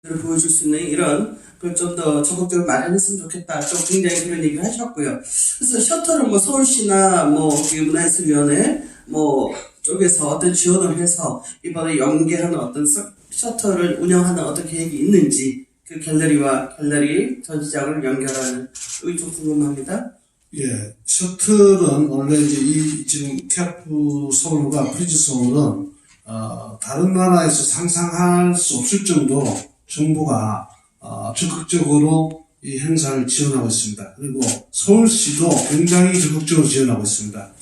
보여줄 수 있는 이런 걸 좀 더 적극적으로 마련했으면 좋겠다. 좀 굉장히 그런 얘기를 하셨고요. 그래서 셔터를 뭐 서울시나 뭐 문화예술위원회 뭐 쪽에서 어떤 지원을 해서 이번에 연계하는 어떤 셔터를 운영하는 어떤 계획이 있는지 그 갤러리와 갤러리 전시장을 연결하는 여기 좀 궁금합니다. 예, 셔틀은 원래 이제 이 지금 TF 서울과 프리즈 서울은 다른 나라에서 상상할 수 없을 정도로 정부가 적극적으로 이 행사를 지원하고 있습니다. 그리고 서울시도 굉장히 적극적으로 지원하고 있습니다.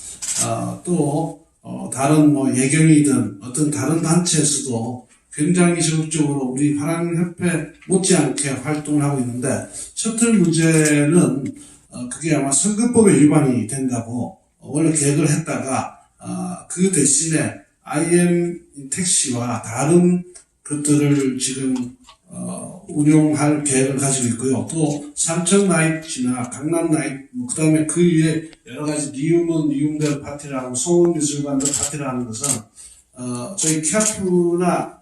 또 다른 뭐 예경이든 어떤 다른 단체에서도 굉장히 적극적으로 우리 화랑협회 못지않게 활동을 하고 있는데 셔틀 문제는 그게 아마 선거법에 위반이 된다고 원래 계획을 했다가 그 대신에 IM 택시와 다른 것들을 지금 운용할 계획을 가지고 있고요. 또 삼천 나이트나 강남 나이트, 그 다음에 그 위에 여러 가지 리움은 리움대로 파티를 하고 송원미술관도 파티를 하는 것은 저희 캐프나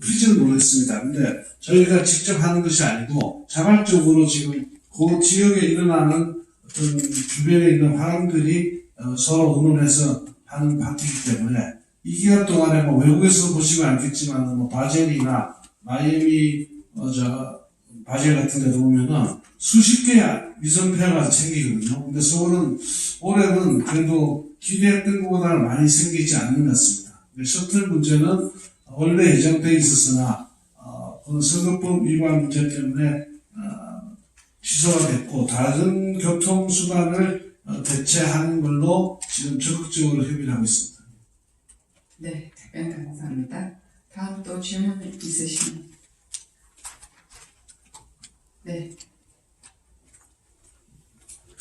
프리즈는 모르겠습니다. 근데 저희가 직접 하는 것이 아니고 자발적으로 지금 그 지역에 일어나는 어떤 주변에 있는 화랑들이 서로 의논해서 하는 파티이기 때문에 이 기간 동안에 뭐 외국에서 보시면 알겠지만 뭐 바젤이나 마이애미 바젤 같은 데도 보면은 수십 개의 위성폐가 생기거든요. 근데 서울은 올해는 그래도 기대했던 것보다는 많이 생기지 않는 것 같습니다. 셔틀 문제는 원래 예정되어 있었으나 선거법 위반 문제 때문에 취소가 됐고 다른 교통수단을 대체하는 걸로 지금 적극적으로 협의를 하고 있습니다. 네, 답변 감사합니다. 다음 또 질문 있으시면. 네.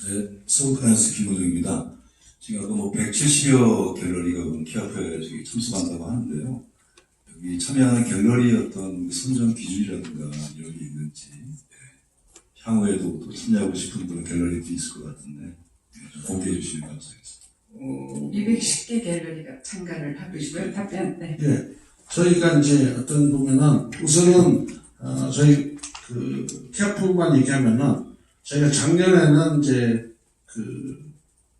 네, 서울카이언스 김호정입니다. 지금 아까 뭐 170여 갤러리가 키아프에 참석한다고 하는데요. 여기 참여하는 갤러리 어떤 선정 기준이라든가 이런 게 있는지, 향후에도 또 참여하고 싶은 그런 갤러리도 있을 것 같은데 좀 공개해 주시면 감사하겠습니다. 210개 갤러리가 참가를 하고 있고요. 답변. 네. 예, 저희가 이제 어떤 보면은 우선은 저희 그 캐프만 얘기하면은 저희가 작년에는 이제 그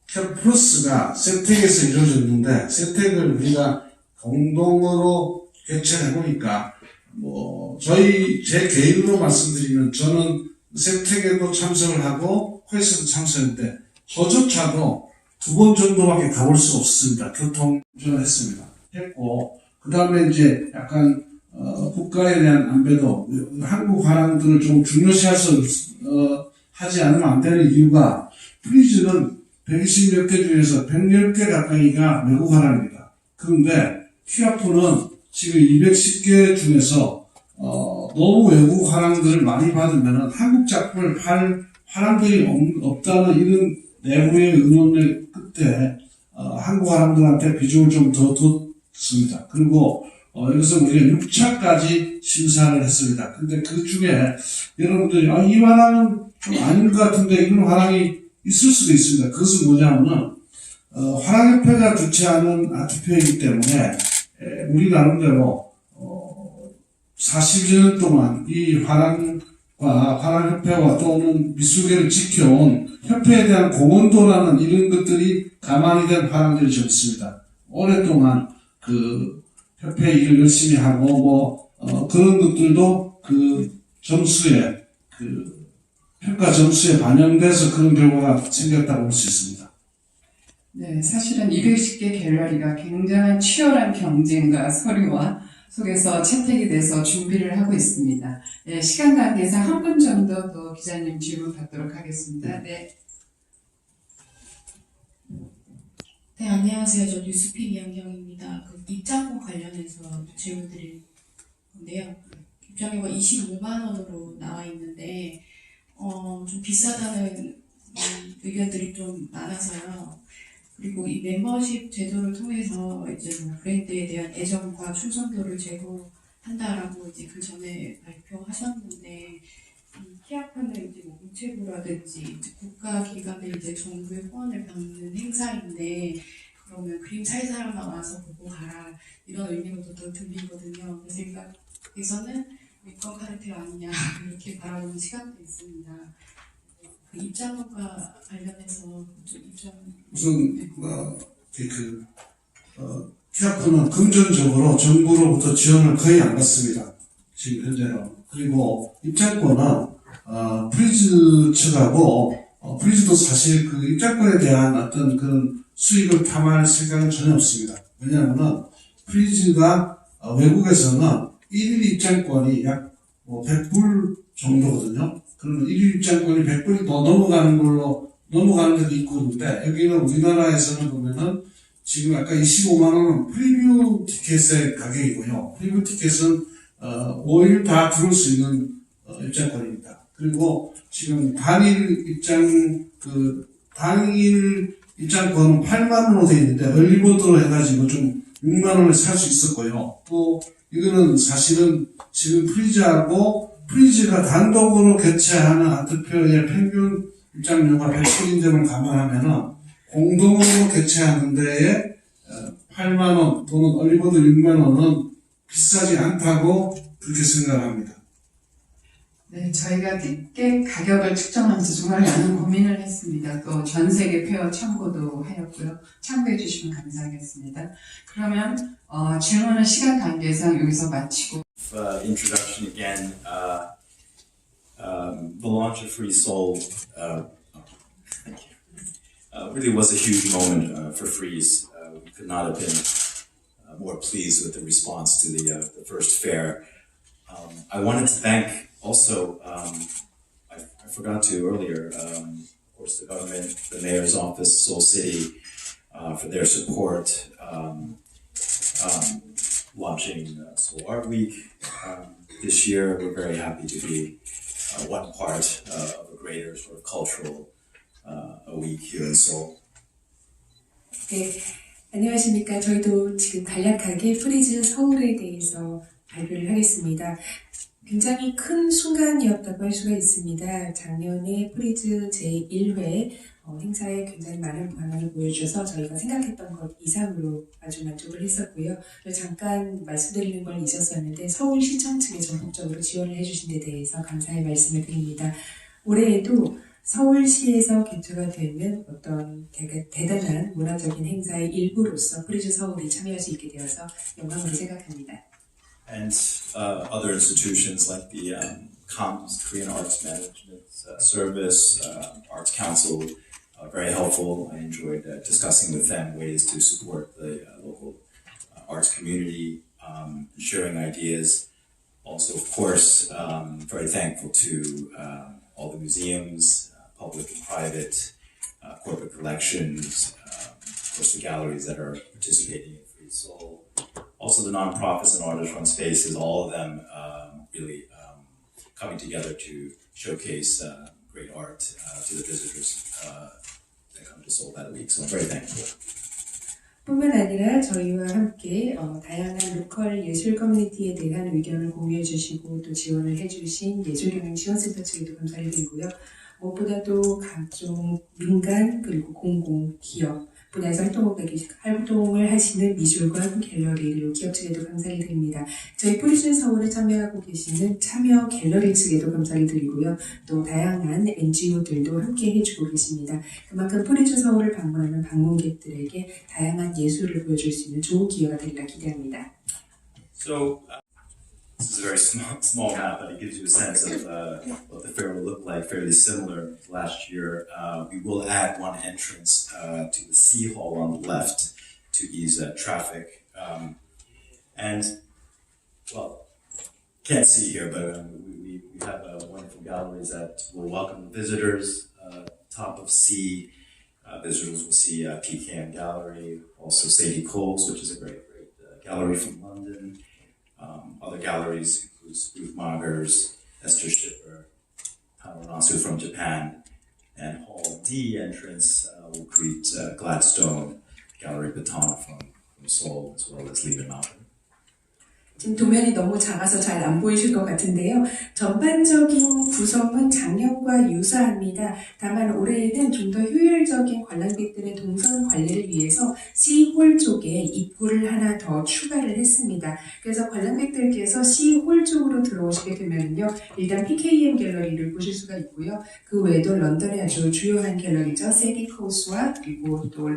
캐프 플러스가 세택에서 이루어졌는데 세택을 우리가 공동으로 개최해 보니까 뭐 제 개인으로 말씀드리면 저는 세택에도 참석을 하고 코에서도 참석했는데 저조차도 2번 정도밖에 가볼 수 없습니다. 교통운전을 했고 그 다음에 이제 약간 국가에 대한 안배도 한국 화랑들을 좀 중요시해서 하지 않으면 안 되는 이유가 프리즈는 120몇 개 중에서 110개 가까이가 외국 화랑입니다. 그런데 퀴아프는 지금 210개 중에서 너무 외국 화랑들을 많이 받으면 한국 작품을 팔 화랑들이 없다는 이런 내부의 의논의 끝에 한국 화랑들한테 비중을 좀 더 뒀습니다. 그리고 여기서 우리가 6차까지 심사를 했습니다. 근데 그 중에 여러분들이 이 화랑은 좀 아닌 것 같은데 이런 화랑이 있을 수도 있습니다. 그것은 뭐냐면은 화랑협회가 주최하는 아트페어이기 때문에 우리 나름대로 40년 동안 이 화랑과 화랑협회와 또는 미술계를 지켜온 협회에 대한 공헌도라는 이런 것들이 가만히 된 화랑들이 좀 있습니다. 오랫동안 그 협회 일을 열심히 하고 그런 것들도 그 점수에 그 평가 점수에 반영돼서 그런 결과가 생겼다고 볼 수 있습니다. 네, 사실은 210개 갤러리가 굉장한 치열한 경쟁과 서류와 속에서 채택이 돼서 준비를 하고 있습니다. 네, 시간 관계상 한 분 정도 더 기자님 질문 받도록 하겠습니다. 네. 네, 안녕하세요. 저 뉴스픽 이한경입니다. 그 입장권 관련해서 질문 드릴 건데요. 입장료가 25만 원으로 나와 있는데 좀 비싸다는 의견들이 좀 많아서요. 그리고 이 멤버십 제도를 통해서 이제 뭐 브랜드에 대한 애정과 충성도를 제고한다라고 이제 그 전에 발표하셨는데 키아프는 이제 뭐 우체부라든지 국가기관의 이제 정부의 후원을 받는 행사인데 그러면 그림 살 사람 나와서 보고 가라 이런 의미로도 또 들리거든요. 그 생각에서는 위권 카르텔 아니냐 이렇게 바라보는 시각도 있습니다. 그 입장과 관련해서 좀 입장. 우선 TF는 금전적으로 정부로부터 지원을 거의 안 받습니다. 지금 현재는. 그리고 입장권은 프리즈 측하고 프리즈도 사실 그 입장권에 대한 어떤 그런 수익을 탐할 생각은 전혀 없습니다. 왜냐하면 프리즈가 외국에서는 1일 입장권이 약 100불 정도거든요. 그러면 1일 입장권이 100불이 더 넘어가는 데도 있고 그런데 여기는 우리나라에서는 보면은 지금 아까 25만 원은 프리뷰 티켓의 가격이고요. 프리뷰 티켓은 5일 다 들을 수 있는 입장권입니다. 그리고 지금 단일 입장권은 8만 원으로 되어 있는데 얼리버드로 해가지고 좀 6만 원에 살 수 있었고요. 또 이거는 사실은 지금 프리즈가 단독으로 개최하는 아트표의 평균 입장료가 100불인 점을 감안하면은 공동으로 개최하는 데에 8만 원 또는 얼리버드 6만 원은 비싸지 않다고 그렇게 생각합니다. 네, 저희가 티켓 가격을 측정하면서 정말 많은 고민을 했습니다. 또 전 세계 표 참고도 하였고요. 참고해 주시면 감사하겠습니다. 그러면 질문은 시간 관계상 여기서 마치고 introduction again. The launch of Free Soul thank you. Really was a huge moment for Freeze. We could not have been more pleased with the response to the first fair. I wanted to thank also, I forgot to earlier, of course, the government, the mayor's office, Soul City, for their support. Launching Soul Art Week this year. We're very happy to be one part of a greater sort of cultural a week here in Seoul. 네, 안녕하십니까. 저희도 지금 간략하게 프리즈 서울에 대해서 발표를 하겠습니다. 굉장히 큰 순간이었다고 할 수가 있습니다. 작년에 프리즈 제1회 행사에 굉장히 많은 반응을 보여주셔서 저희가 생각했던 것 이상으로 아주 만족을 했었고요. 잠깐 말씀드리는 걸 잊었었는데 서울시청 측에 전폭적으로 지원을 해주신 데 대해서 감사의 말씀을 드립니다. 올해에도 서울시에서 개최가 되는 어떤 대단한 문화적인 행사의 일부로서 프리즈 서울이 참여할 수 있게 되어서 영광으로 생각합니다. And other institutions like the COMS, Korean Arts Management Service, Arts Council, very helpful. I enjoyed discussing with them ways to support the local arts community, sharing ideas. Also, of course, very thankful to all the museums, public and private, corporate collections, of course the galleries that are participating in Free Soul. Also the nonprofits and artist-run spaces, all of them really coming together to showcase great art to the visitors that come to Seoul that week. So I'm very thankful. 뿐만 아니라 저희와 함께 다양한 로컬 예술 커뮤니티에 대한 의견을 공유해 주시고 또 지원을 해주신 예술경영지원센터 측에도 감사를 드리고요. 무엇보다도 각종 민간 그리고 공공, 기업 분야에서 활동을 하시는 미술관, 갤러리, 그리고 기업 측에도 감사를 드립니다. 저희 프리즈 서울에 참여하고 계시는 참여 갤러리 측에도 감사를 드리고요. 또 다양한 NGO들도 함께 해주고 계십니다. 그만큼 프리즈 서울을 방문하는 방문객들에게 다양한 예술을 보여줄 수 있는 좋은 기회가 되리라 기대합니다. So this is a very small map, but it gives you a sense of what the fair will look like, fairly similar to last year. We will add one entrance to the Sea Hall on the left to ease traffic. And, well, can't see here, but we have wonderful galleries that will welcome visitors. Top of C, visitors will see PKM Gallery, also Sadie Coles, which is a great gallery from London. Other galleries include Ruth Magers, Esther Schipper, Hanasu from Japan, and Hall D entrance will greet Gladstone, Gallery Baton from Seoul, as well as Lehman Mountain. 지금 도면이 너무 작아서 잘 안 보이실 것 같은데요. 전반적인 구성은 작년과 유사합니다. 다만 올해에는 좀 더 효율적인 관람객들의 동선 관리를 위해서 C홀 쪽에 입구를 하나 더 추가를 했습니다. 그래서 관람객들께서 C홀 쪽으로 들어오시게 되면요, 일단 PKM 갤러리를 보실 수가 있고요. 그 외에도 런던의 아주 주요한 갤러리죠. 세디 코스와 그리고 또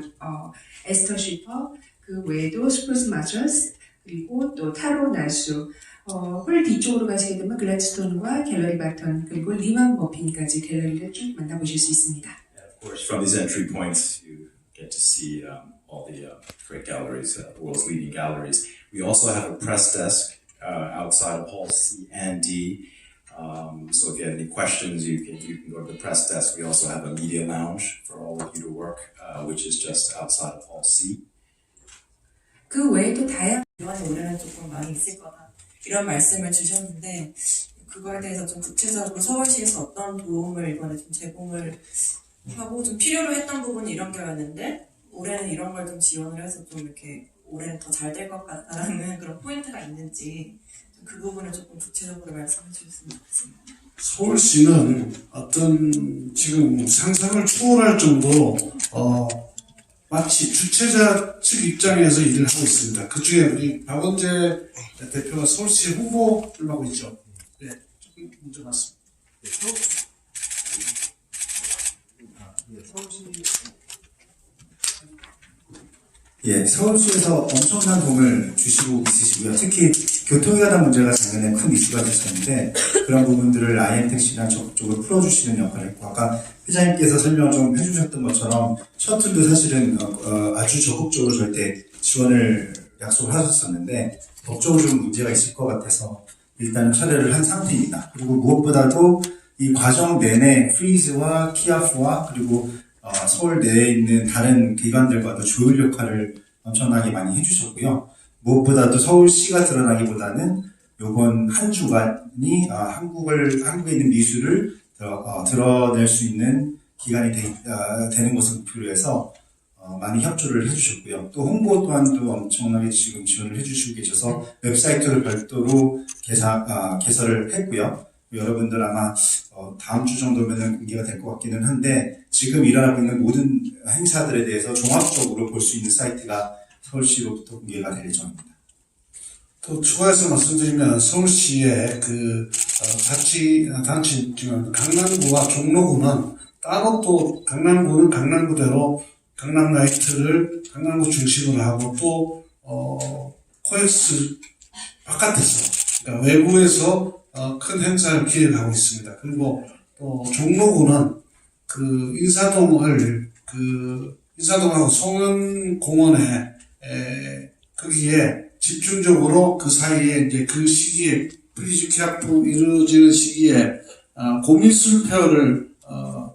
에스터 쉬퍼, 그 외에도 스프루스 마저스, 그리고 또 타로 나수, 홀 뒤쪽으로 가시게 되면 글래드스톤과 갤러리 바턴, 그리고 리만 머핀까지 갤러리를 쭉 만나보실 수 있습니다. And of course, from these entry points, you get to see all the great galleries, the world's leading galleries. We also have a press desk outside of Hall C and D. So if you have any questions, you can go to the press desk. We also have a media lounge for all of you to work, which is just outside of Hall C. 그 외에도 다양한 이번에 올해는 조금 많이 있을 거다 이런 말씀을 주셨는데 그거에 대해서 좀 구체적으로 서울시에서 어떤 도움을 이번에 좀 제공을 하고 좀 필요로 했던 부분이 이런 거였는데 올해는 이런 걸 좀 지원을 해서 좀 이렇게 올해는 더 잘 될 것 같다라는 그런 포인트가 있는지 그 부분을 조금 구체적으로 말씀해 주셨으면 좋겠습니다. 서울시는 어떤 지금 상상을 초월할 정도로 마치 주최자 측 입장에서 일을 하고 있습니다. 그 중에 우리 박원재 대표가 서울시 후보를 하고 있죠. 네, 조금 문제 많습니다. 예, 서울시에서 엄청난 도움을 주시고 있으시고요. 특히 교통이가다 문제가 작년에 큰 이슈가 됐었는데 그런 부분들을 IM택시랑 적극적으로 풀어주시는 역할을 했고 아까 회장님께서 설명을 좀 해주셨던 것처럼 셔틀도 사실은 아주 적극적으로 저희한테 지원을 약속을 하셨었는데 법적으로 좀 문제가 있을 것 같아서 일단은 철회를 한 상태입니다. 그리고 무엇보다도 이 과정 내내 프리즈와 키아프와 그리고 서울 내에 있는 다른 기관들과도 조율 역할을 엄청나게 많이 해주셨고요. 무엇보다도 서울시가 드러나기보다는 요번 한 주간이 한국에 있는 미술을 드러낼 수 있는 기간이 되는 것을 목표로 해서 많이 협조를 해주셨고요. 또 홍보 또한도 엄청나게 지금 지원을 해주시고 계셔서 웹사이트를 별도로 개설을 했고요. 여러분들 아마 다음 주 정도면은 공개가 될 것 같기는 한데 지금 일어나고 있는 모든 행사들에 대해서 종합적으로 볼 수 있는 사이트가 서울시로부터 공개가 될 예정입니다. 또 추가해서 말씀드리면 서울시의 단체 강남구와 종로구는 따로 또 강남구는 강남구대로 강남라이트를 강남구 중심으로 하고 또 코엑스 바깥에서 그러니까 외부에서 큰 행사를 기획하고 있습니다. 그리고 또 종로구는 인사동하고 송원공원에 거기에 집중적으로 그 사이에 이제 그 시기에 프리즈 키아프 이루어지는 시기에 고미술 페어를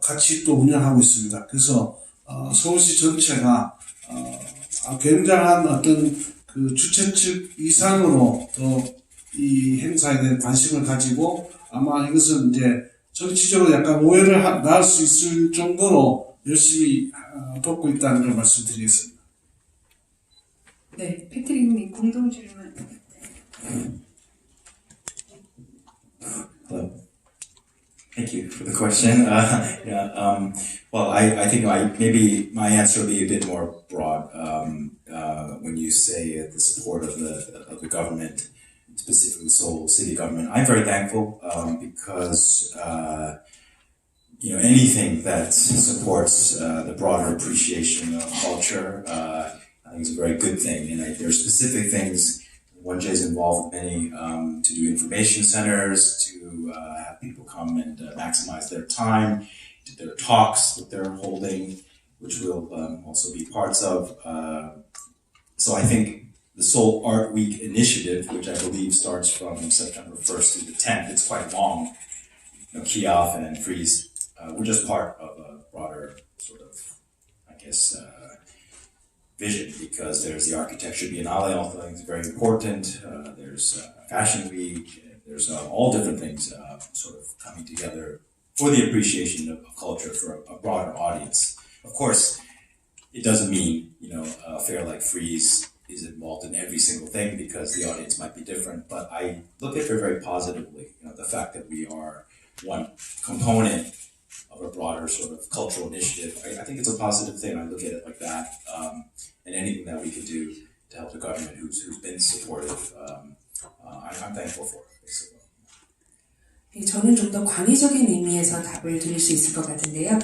같이 또 운영하고 있습니다. 그래서 서울시 전체가 굉장한 어떤 그 주최 측 이상으로 또 이 행사에 대한 관심을 가지고 아마 이것은 이제 정치적으로 약간 오해를 낳을 수 있을 정도로 열심히 돕고 있다는 걸 말씀드리겠습니다. 네, 패트릭님 공동 질문. Hello. Thank you for the question. Well, I think maybe my answer will be a bit more broad when you say the support of the government, specifically Seoul city government. I'm very thankful because anything that supports the broader appreciation of culture, I think is a very good thing. And there are specific things. 1J is involved with many to do information centers, to have people come and maximize their time, to their talks that they're holding, which we'll also be parts of. So I think the Seoul Art Week initiative, which I believe starts from September 1st through the 10th, it's quite long, Kiev and Freeze, we're just part of a broader sort of, vision, because there's the Architecture Biennale, all things very important, there's Fashion Week, there's all different things sort of coming together for the appreciation of culture for a broader audience. Of course, it doesn't mean, a fair like Freeze is involved in every single thing because the audience might be different, but I look at it very positively. You know, the fact that we are one component of a broader sort of cultural initiative. I think it's a positive thing. I look at it like that, and anything that we could do to help the government who's been supportive, I'm thankful for, basically. 저는 좀 더 광의적인 의미에서 답을 드릴 수 있을 것 같은데요.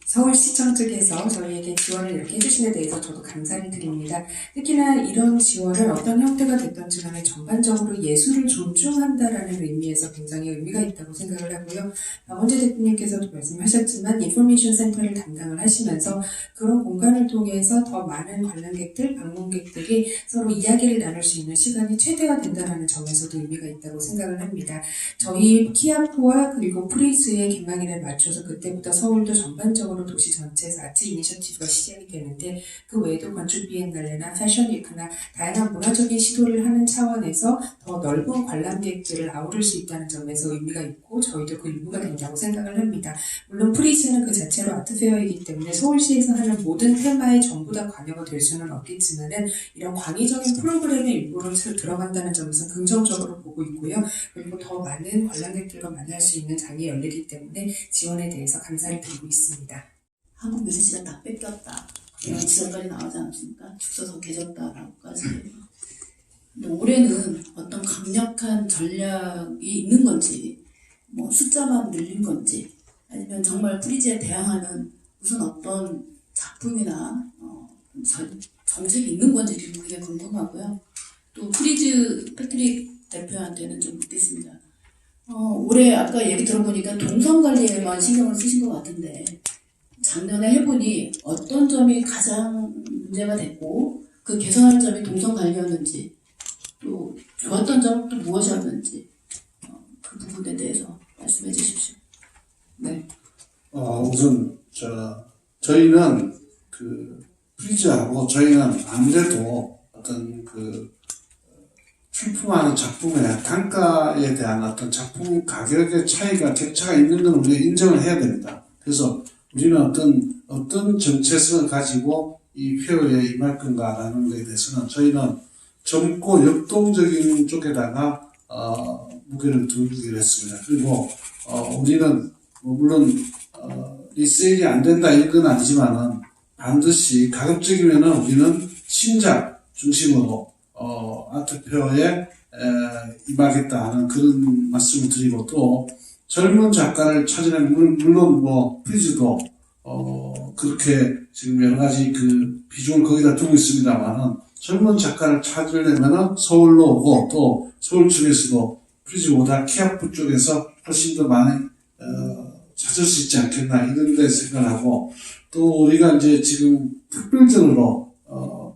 서울시청 측에서 저희에게 지원을 이렇게 해주신 데 대해서 저도 감사를 드립니다. 특히나 이런 지원을 어떤 형태가 됐던지 간에 전반적으로 예술을 존중한다라는 의미에서 굉장히 의미가 있다고 생각을 하고요. 박원재 대표님께서도 말씀하셨지만 인포메이션 센터를 담당을 하시면서 그런 공간을 통해서 더 많은 관람객들, 방문객들이 서로 이야기를 나눌 수 있는 시간이 최대가 된다는 점에서도 의미가 있다고 생각을 합니다. 저희 키아프와 그리고 프리즈의 개막일에 맞춰서 그때부터 서울도 전반적으로 도시 전체에서 아트 이니셔티브가 시작이 되는데 그 외에도 건축 비엔날레나 패션 위크나 다양한 문화적인 시도를 하는 차원에서 더 넓은 관람객들을 아우를 수 있다는 점에서 의미가 있고 저희도 그 일부가 된다고 생각을 합니다. 물론 프리즈는 그 자체로 아트페어이기 때문에 서울시에서 하는 모든 테마에 전부 다 관여가 될 수는 없겠지만은 이런 광의적인 프로그램의 일부로 들어간다는 점에서 긍정적으로 보고 있고요. 그리고 더 많은 관람객들과 만날 수 있는 장이 열리기 때문에 지원에 대해서 감사를 드리고 있습니다. 한국 뮤직 시장 다 뺏겼다. 이런 지적까지 나오지 않습니까? 죽서서 개졌다라고까지. 근데 올해는 어떤 강력한 전략이 있는 건지, 뭐 숫자만 늘린 건지, 아니면 정말 프리즈에 대항하는 무슨 어떤 작품이나 정책이 있는 건지 굉장히 궁금하고요. 또 프리즈 패트릭 대표한테는 좀 묻겠습니다. 올해 아까 얘기 들어보니까 동선 관리에만 신경을 쓰신 것 같은데 작년에 해보니 어떤 점이 가장 문제가 됐고 그 개선할 점이 동선 관리였는지 또 좋았던 점은 또 무엇이었는지 그 부분에 대해서 말씀해 주십시오. 네. 우선 저희는 그 프리즈하고 저희는 아무래도 어떤 그 출품하는 작품의 단가에 대한 어떤 작품 가격의 차이가 격차가 있는 건 우리가 인정을 해야 됩니다. 그래서 우리는 어떤 정체성을 가지고 이 페어에 임할 건가라는 것에 대해서는 저희는 젊고 역동적인 쪽에다가 무게를 두기로 했습니다. 그리고 우리는 물론 리세일이 안 된다 이건 아니지만은 반드시 가급적이면은 우리는 신작 중심으로 아트페어에 임하겠다 하는 그런 말씀을 드리고 또 젊은 작가를 찾으려면 물론 뭐 프리즈도 그렇게 지금 여러 가지 그 비중을 거기다 두고 있습니다만은 젊은 작가를 찾으려면은 서울로 오고 또 서울 측에서도 프리즈보다 키아프 쪽에서 훨씬 더 많이 찾을 수 있지 않겠나 이런 데 생각하고 또 우리가 이제 지금 특별전으로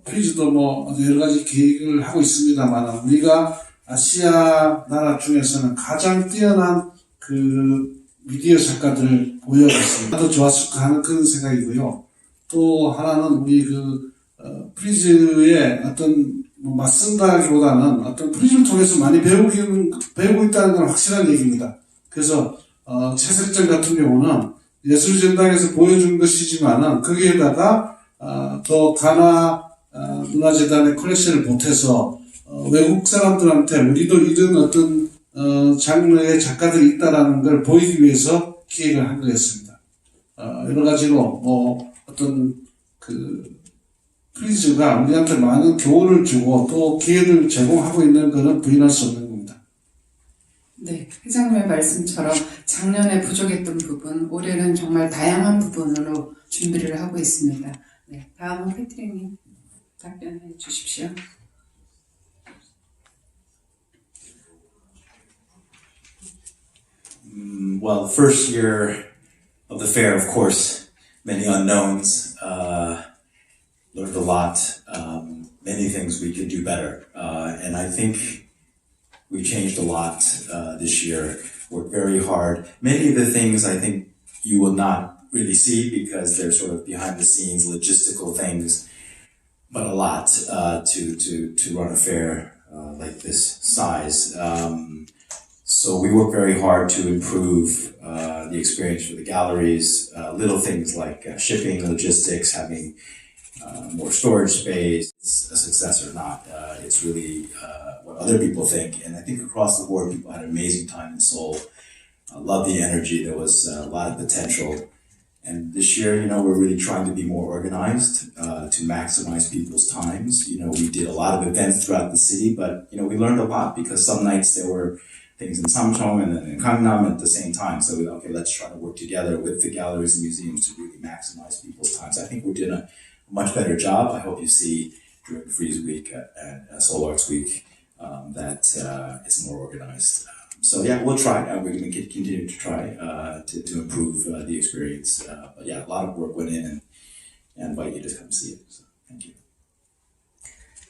프리즈도 뭐 여러 가지 계획을 하고 있습니다만 우리가 아시아 나라 중에서는 가장 뛰어난 그 미디어 작가들을 보여줬습니다. 더 좋았을까 하는 그런 생각이고요. 또 하나는 우리 프리즈의 어떤 맞선다기보다는 어떤 프리즈를 통해서 많이 배우고 있다는 건 확실한 얘기입니다. 그래서 채색전 같은 경우는 예술전당에서 보여준 것이지만은 거기에다가 더 가나 문화재단의 컬렉션을 보태서 외국 사람들한테 우리도 이런 어떤 장르의 작가들이 있다라는 걸 보이기 위해서 기획을 한 거였습니다. 여러 가지로 어떤 프리즈가 우리한테 많은 교훈을 주고 또 기회를 제공하고 있는 것은 부인할 수 없는 겁니다. 네, 회장님의 말씀처럼 작년에 부족했던 부분, 올해는 정말 다양한 부분으로 준비를 하고 있습니다. 네, 다음은 패트릭님 답변해 주십시오. Well, the first year of the fair, of course, many unknowns, learned a lot, many things we could do better. And I think we changed a lot this year, worked very hard. Many of the things I think you will not really see because they're sort of behind the scenes logistical things, but a lot to run a fair like this size. So we work very hard to improve the experience for the galleries, little things like shipping, logistics, having more storage space, a success or not. It's really what other people think. And I think across the board, people had an amazing time in Seoul. Love the energy. There was a lot of potential. And this year, we're really trying to be more organized to maximize people's times. We did a lot of events throughout the city, but, we learned a lot because some nights there were things in Samcheong and then in Gangnam at the same time. So we thought, okay, let's try to work together with the galleries and museums to really maximize people's times. I think we're doing a much better job. I hope you see during Frieze Week and Seoul Arts Week that it's more organized. So yeah, we'll try. We're going to continue to try to improve the experience. But yeah, a lot of work went in, and I invite you to come see it. So thank you.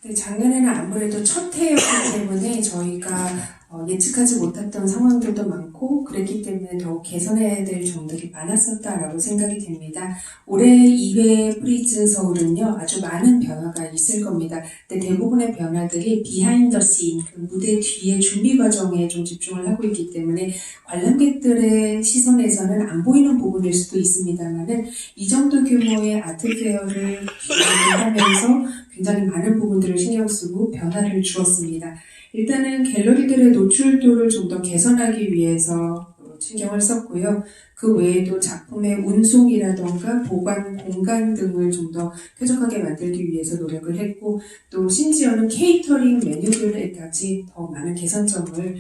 네, 작년에는 아무래도 첫 해였기 때문에 저희가 예측하지 못했던 상황들도 많고 그랬기 때문에 더욱 개선해야 될 점들이 많았었다라고 생각이 됩니다. 올해 2회 프리즈 서울은요, 아주 많은 변화가 있을 겁니다. 근데 대부분의 변화들이 비하인드 씬, 무대 뒤의 준비 과정에 좀 집중을 하고 있기 때문에 관람객들의 시선에서는 안 보이는 부분일 수도 있습니다만은 이 정도 규모의 아트페어를 하면서 굉장히 많은 부분들을 신경 쓰고 변화를 주었습니다. 일단은 갤러리들의 노출도를 좀 더 개선하기 위해서 신경을 썼고요. 그 외에도 작품의 운송이라던가 보관 공간 등을 좀 더 쾌적하게 만들기 위해서 노력을 했고 또 심지어는 케이터링 메뉴들에까지 더 많은 개선점을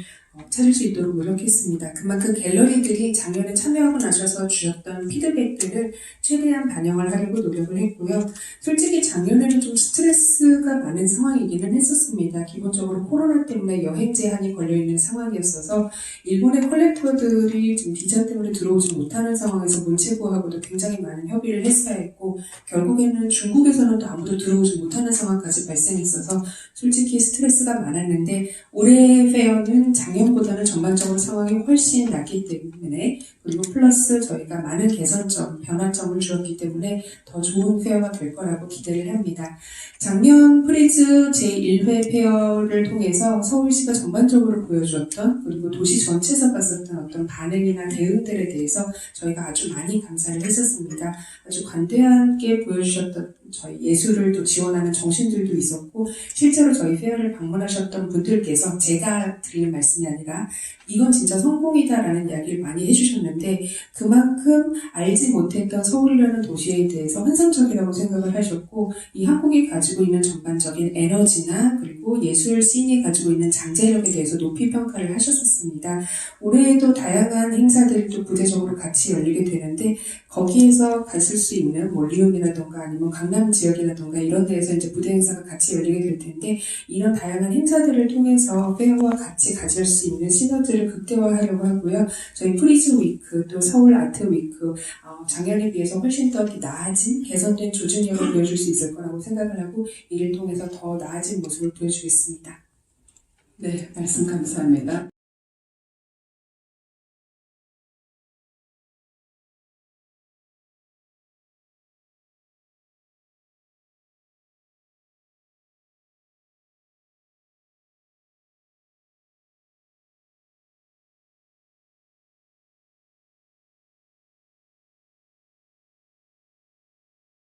찾을 수 있도록 노력했습니다. 그만큼 갤러리들이 작년에 참여하고 나셔서 주셨던 피드백들을 최대한 반영을 하려고 노력을 했고요. 솔직히 작년에는 좀 스트레스가 많은 상황이기는 했었습니다. 기본적으로 코로나 때문에 여행 제한이 걸려있는 상황이었어서 일본의 컬렉터들이 지금 비자 때문에 들어오지 못하는 상황에서 문체부하고도 굉장히 많은 협의를 했어야 했고 결국에는 중국에서는 또 아무도 들어오지 못하는 상황까지 발생했어서 솔직히 스트레스가 많았는데 올해 페어는 작년보다는 전반적으로 상황이 훨씬 낫기 때문에 그리고 플러스 저희가 많은 개선점, 변화점을 주었기 때문에 더 좋은 페어가 될 거라고 기대를 합니다. 작년 프리즈 제1회 페어를 통해서 서울시가 전반적으로 보여주었던 그리고 도시 전체에서 봤었던 어떤 반응이나 대응들에 대해서 저희가 아주 많이 감사를 했었습니다. 아주 관대하게 보여주셨던 저희 예술을 또 지원하는 정신들도 있었고 실제로 저희 페어를 방문하셨던 분들께서 제가 드리는 말씀이 아니라 이건 진짜 성공이다라는 이야기를 많이 해주셨는데 그만큼 알지 못했던 서울이라는 도시에 대해서 환상적이라고 생각을 하셨고 이 한국이 가지고 있는 전반적인 에너지나 그리고 예술 씬이 가지고 있는 장제력에 대해서 높이 평가를 하셨었습니다. 올해에도 다양한 행사들이 또 부대적으로 같이 열리게 되는데 거기에서 갔을 수 있는 뭐 리온이라던가 아니면 강남 지역이라던가 이런 데에서 이제 부대 행사가 같이 열리게 될 텐데 이런 다양한 행사들을 통해서 페어와 같이 가질 수 있는 시너지를 극대화하려고 하고요. 저희 프리즈 위크 또 서울 아트 위크 작년에 비해서 훨씬 더 나아진 개선된 조직력을 보여줄 수 있을 거라고 생각을 하고 이를 통해서 더 나아진 모습을 보여주겠습니다. 네, 말씀 감사합니다.